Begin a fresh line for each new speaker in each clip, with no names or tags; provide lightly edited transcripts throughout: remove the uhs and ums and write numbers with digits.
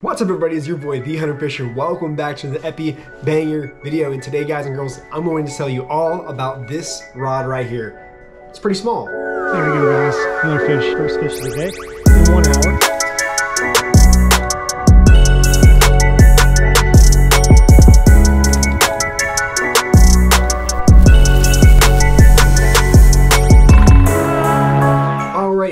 What's up everybody, it's your boy The Hunter Fisher. Welcome back to the Epi Banger video, and today guys and girls, I'm going to tell you all about this rod right here. It's pretty small.
There we go guys, another fish, first fish of the day in 1 hour.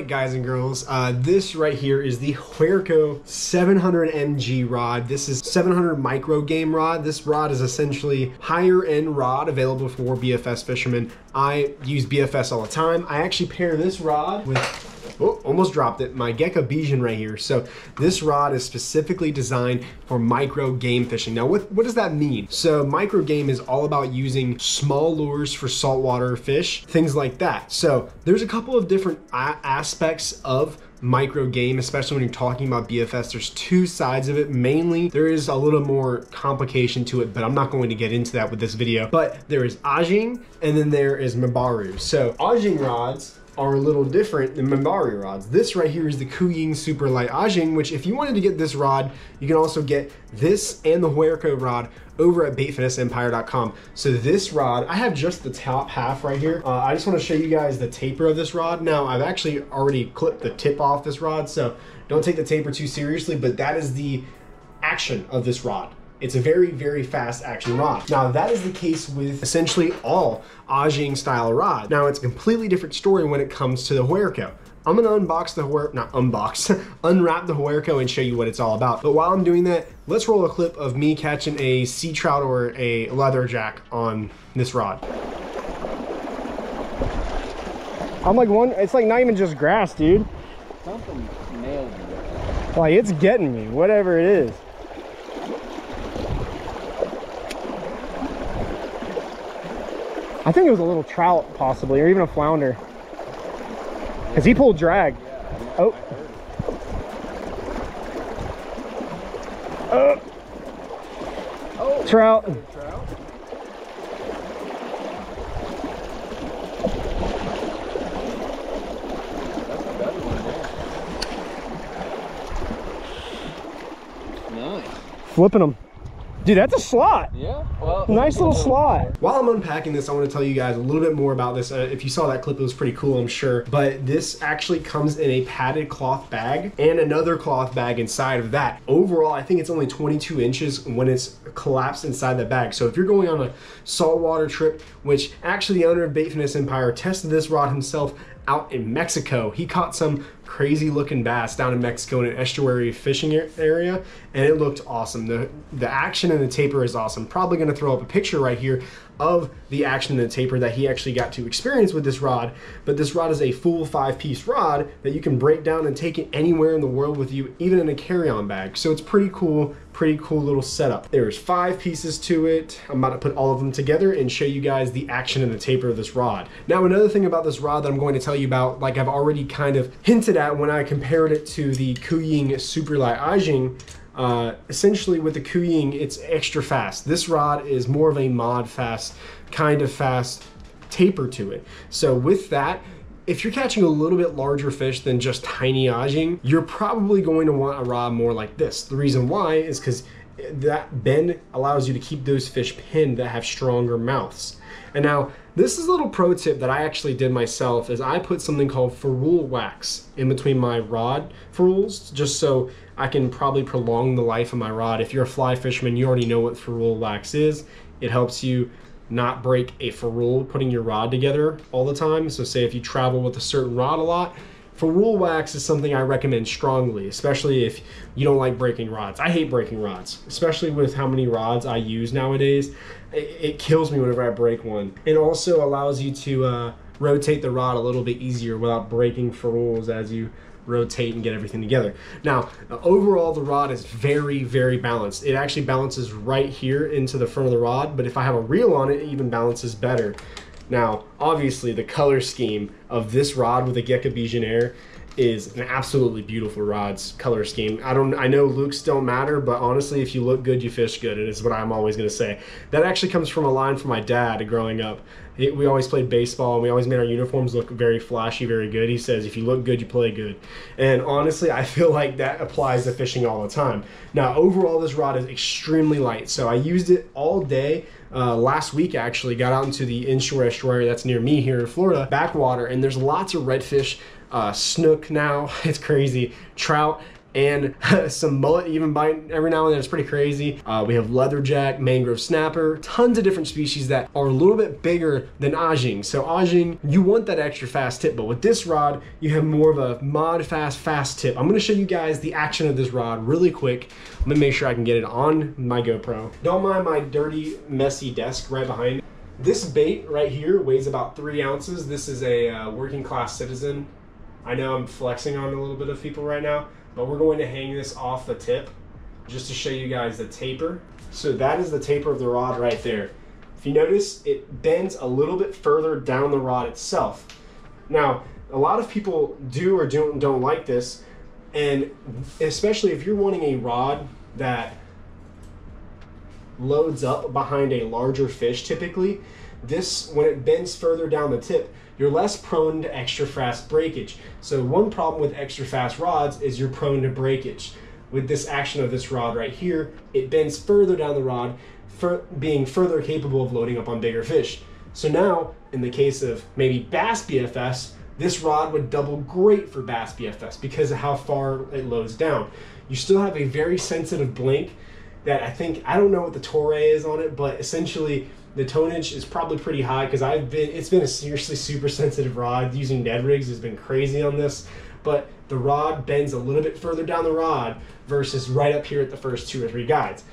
Guys and girls, this right here is the Huerco 700MG rod. This is 700 micro game rod. This rod is essentially higher end rod available for BFS fishermen. I use BFS all the time. I actually pair this rod with, oh, almost dropped it, my gekkabijin right here. So this rod is specifically designed for micro game fishing. Now what does that mean? So micro game is all about using small lures for saltwater fish, things like that. So there's a couple of different aspects of micro game, especially when you're talking about BFS. There's two sides of it. Mainly there is a little more complication to it, but I'm not going to get into that with this video. But there is ajing and then there is mabaru. So ajing rods are a little different than mabaru rods. This right here is the Kuying superlight ajing, which if you wanted to get this rod, you can also get this and the Huerco rod over at BaitFinesseEmpire.com. So this rod, I have just the top half right here. I just want to show you guys the taper of this rod. Now I've actually already clipped the tip off this rod, so don't take the taper too seriously, but that is the action of this rod. It's a very, very fast action rod. Now that is the case with essentially all ajing style rod. Now it's a completely different story when it comes to the Huerco. I'm gonna unbox the Huerco, not unbox, unwrap the Huerco and show you what it's all about. But while I'm doing that, let's roll a clip of me catching a sea trout or a leatherjack on this rod.
I'm like it's like not even just grass, dude.
Something nailed me.
Like it's getting me, whatever it is. I think it was a little trout possibly, or even a flounder. Cause he pulled drag.
Yeah,
oh.
Oh.
Trout.
Trout. That's a better one there. Nice.
Flipping them. Dude, that's a slot.
Yeah. Well,
nice little slot.
While I'm unpacking this, I want to tell you guys a little bit more about this. If you saw that clip, it was pretty cool, I'm sure. But this actually comes in a padded cloth bag and another cloth bag inside of that. Overall, I think it's only 22 inches when it's collapsed inside the bag. So if you're going on a saltwater trip, which actually the owner of BaitFinesseEmpire tested this rod himself out in Mexico. He caught some crazy looking bass down in Mexico in an estuary fishing area, and it looked awesome. The action and the taper is awesome. Probably gonna throw up a picture right here of the action and the taper that he actually got to experience with this rod. But this rod is a full 5-piece rod that you can break down and take it anywhere in the world with you, even in a carry-on bag. So it's pretty cool little setup. There's 5 pieces to it. I'm about to put all of them together and show you guys the action and the taper of this rod. Now another thing about this rod that I'm going to tell you about, like I've already kind of hinted at when I compared it to the Kuying superlight ajing, essentially with the Kuying, it's extra fast. This rod is more of a mod fast, kind of fast taper to it. So with that, if you're catching a little bit larger fish than just tiny ajing, you're probably going to want a rod more like this. The reason why is because that bend allows you to keep those fish pinned that have stronger mouths. And now, this is a little pro tip that I actually did myself, is I put something called ferrule wax in between my rod ferrules, just so I can probably prolong the life of my rod. If you're a fly fisherman, you already know what ferrule wax is. It helps you not break a ferrule putting your rod together all the time. So say if you travel with a certain rod a lot, ferrule wax is something I recommend strongly, especially if you don't like breaking rods. I hate breaking rods, especially with how many rods I use nowadays. It kills me whenever I break one. It also allows you to rotate the rod a little bit easier without breaking ferrules as you rotate and get everything together. Now, overall, the rod is very, very balanced. It actually balances right here into the front of the rod, but if I have a reel on it, it even balances better. Now, obviously, the color scheme of this rod with a gekkabijin air is an absolutely beautiful rod's color scheme. I know looks don't matter, but honestly, if you look good, you fish good. It is what I'm always going to say. That actually comes from a line from my dad growing up. We always played baseball, and we always made our uniforms look very flashy, very good. He says, if you look good, you play good. And honestly, I feel like that applies to fishing all the time. Now, overall, this rod is extremely light. So I used it all day. Last week, actually, got out into the Inshore estuary that's near me here in Florida, backwater, and there's lots of redfish, snook now, it's crazy, trout, and some mullet even bite every now and then. It's pretty crazy. We have leatherjack, mangrove snapper, tons of different species that are a little bit bigger than ajing. So ajing, you want that extra fast tip, but with this rod, you have more of a mod fast tip. I'm gonna show you guys the action of this rod really quick. I'm gonna make sure I can get it on my GoPro. Don't mind my dirty, messy desk right behind me. This bait right here weighs about 3 ounces. This is a working class citizen. I know I'm flexing on a little bit of people right now, but we're going to hang this off the tip just to show you guys the taper. So that is the taper of the rod right there. If you notice, it bends a little bit further down the rod itself. Now, a lot of people do or don't like this, and especially if you're wanting a rod that loads up behind a larger fish typically, this, when it bends further down the tip, you're less prone to extra fast breakage. So one problem with extra fast rods is you're prone to breakage. With this action of this rod right here, it bends further down the rod, being further capable of loading up on bigger fish. So now, in the case of maybe bass BFS, this rod would double great for bass BFS because of how far it loads down. You still have a very sensitive blink that I don't know what the torre is on it, but essentially the tonnage is probably pretty high because it's been a seriously super sensitive rod. Using Ned rigs has been crazy on this, but the rod bends a little bit further down the rod versus right up here at the first 2 or 3 guides.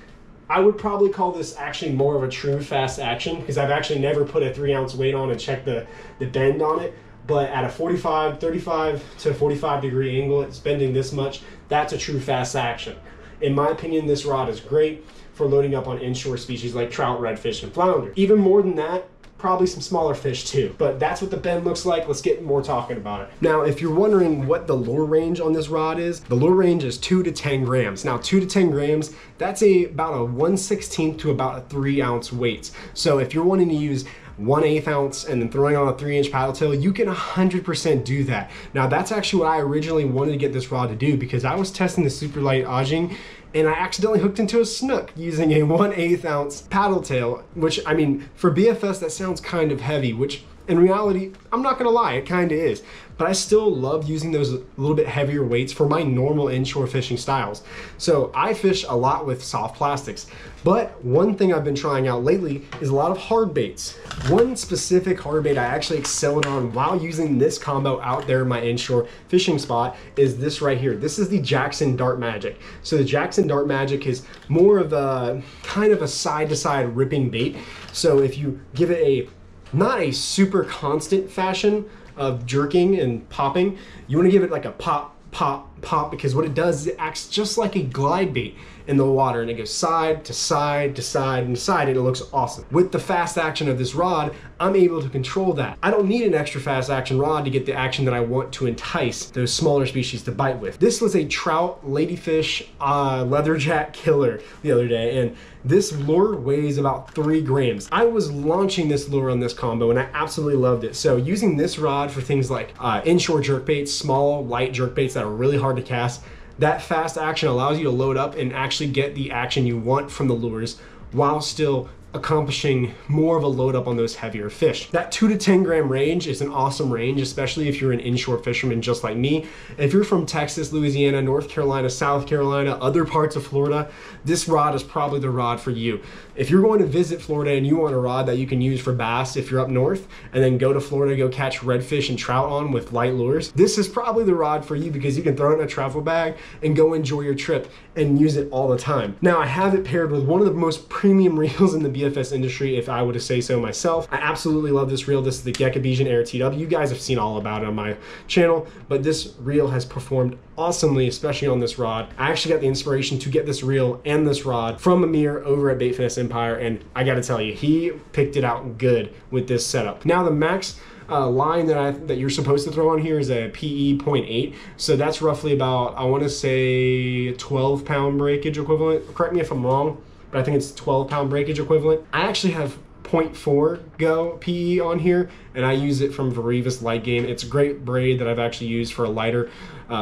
I would probably call this actually more of a true fast action because I've actually never put a 3 ounce weight on and checked the bend on it. But at a 35 to 45 degree angle, it's bending this much. That's a true fast action. In my opinion, this rod is great for loading up on inshore species like trout, redfish, and flounder. Even more than that, probably some smaller fish too. But that's what the bend looks like. Let's get more talking about it. Now, if you're wondering what the lure range on this rod is, the lure range is 2 to 10 grams. Now, 2 to 10 grams, that's about a 1/16 to about a 3 ounce weight. So if you're wanting to use 1/8 ounce and then throwing on a 3-inch paddle tail, you can 100% do that. Now, that's actually what I originally wanted to get this rod to do because I was testing the superlight ajing and I accidentally hooked into a snook using a 1/8 ounce paddle tail, which, I mean, for BFS, that sounds kind of heavy, which in reality, I'm not gonna lie, it kind of is. But I still love using those a little bit heavier weights for my normal inshore fishing styles. So I fish a lot with soft plastics. But one thing I've been trying out lately is a lot of hard baits. One specific hard bait I actually excelled on while using this combo out there in my inshore fishing spot is this right here. This is the Jackson Dart Magic. So the Jackson Dart Magic is more of a kind of a side-to-side ripping bait. So if you give it not a super constant fashion of jerking and popping, you want to give it like a pop, pop, pop, because what it does is it acts just like a glide bait in the water, and it goes side to side to side and side, and it looks awesome. With the fast action of this rod, I'm able to control that. I don't need an extra fast action rod to get the action that I want to entice those smaller species to bite with. This was a trout, ladyfish, leatherjack killer the other day, and this lure weighs about 3 grams. I was launching this lure on this combo and I absolutely loved it. So using this rod for things like inshore jerkbaits, small, light jerkbaits that are really hard to cast, that fast action allows you to load up and actually get the action you want from the lures while still accomplishing more of a load up on those heavier fish. That 2 to 10 gram range is an awesome range, especially if you're an inshore fisherman just like me. If you're from Texas, Louisiana, North Carolina, South Carolina, other parts of Florida, this rod is probably the rod for you. If you're going to visit Florida and you want a rod that you can use for bass if you're up north, and then go to Florida, go catch redfish and trout on with light lures, this is probably the rod for you because you can throw it in a travel bag and go enjoy your trip and use it all the time. Now, I have it paired with one of the most premium reels in the BFS industry, if I were to say so myself. I absolutely love this reel. This is the gekkabijin Air TW. You guys have seen all about it on my channel, but this reel has performed awesomely, especially on this rod. I actually got the inspiration to get this reel and this rod from Amir over at BaitFinesseEmpire, and I gotta tell you, he picked it out good with this setup. Now the max line that you're supposed to throw on here is a PE 0.8, so that's roughly about, I want to say 12-pound breakage equivalent. Correct me if I'm wrong, but I think it's 12-pound breakage equivalent. I actually have 0.4 go PE on here, and I use it from Veriva's Light Game. It's a great braid that I've actually used for a lighter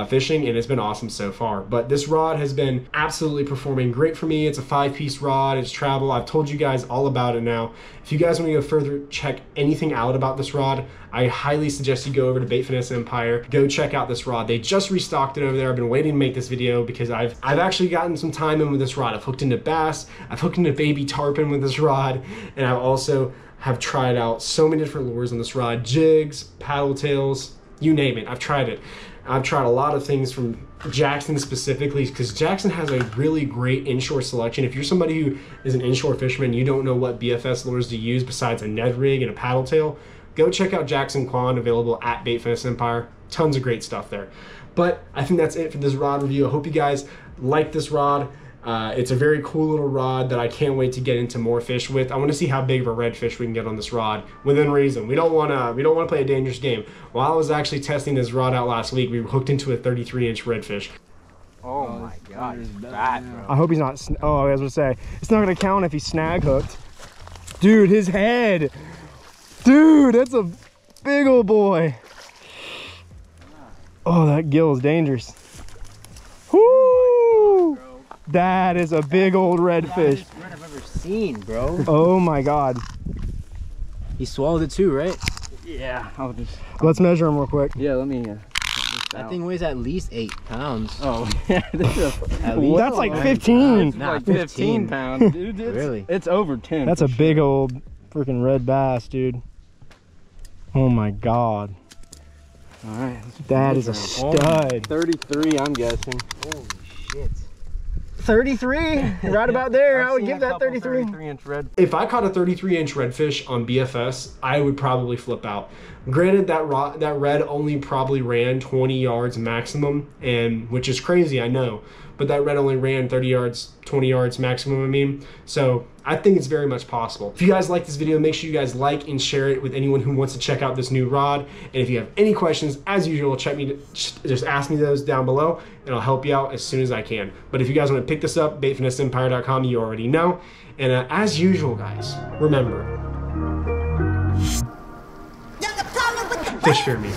fishing, and it's been awesome so far. But this rod has been absolutely performing great for me. It's a 5-piece rod, it's travel. I've told you guys all about it now. If you guys want to go further, check anything out about this rod, I highly suggest you go over to BaitFinesseEmpire. Go check out this rod. They just restocked it over there. I've been waiting to make this video because I've actually gotten some time in with this rod. I've hooked into bass, I've hooked into baby tarpon with this rod, and I've also have tried out so many different lures on this rod, jigs, paddle tails, you name it. I've tried it. I've tried a lot of things from Jackson specifically, because Jackson has a really great inshore selection. If you're somebody who is an inshore fisherman, you don't know what BFS lures to use besides a Ned rig and a paddle tail, go check out Jackson Quon, available at BaitFinesseEmpire. Tons of great stuff there. But I think that's it for this rod review. I hope you guys like this rod. It's a very cool little rod that I can't wait to get into more fish with. I want to see how big of a redfish we can get on this rod within reason. We don't want to play a dangerous game. While I was actually testing this rod out last week, we hooked into a 33-inch redfish.
Oh my god, it's bad, bro.
I hope he's not. Oh, I was gonna say it's not gonna count if he's snag hooked. Dude, his head. Dude, that's a big old boy. Oh, that gill is dangerous. Whoo! That is a big old redfish.
Red I've ever seen, bro.
Oh my god.
He swallowed it too, right?
Yeah. Let's measure him real quick.
Yeah, let me. That thing weighs at least 8 pounds. Oh,
that's like 15.
Nah,
like
15
pounds, dude.
Really?
It's over 10.
That's a big old freaking red bass, dude. Oh my god.
All right.
That is a stud.
33, I'm guessing.
Holy shit.
33? Right about there. I would give that 33.
33-inch red.
If I caught a 33-inch redfish on BFS, I would probably flip out. Granted, that red only probably ran 20 yards maximum, and which is crazy, I know. But that red only ran 30 yards, 20 yards maximum, I mean. So I think it's very much possible. If you guys like this video, make sure you guys like and share it with anyone who wants to check out this new rod. And if you have any questions, as usual, just ask me those down below, and I'll help you out as soon as I can. But if you guys want to pick this up, BaitFinesseEmpire.com, you already know. And as usual, guys, remember, fish fear me.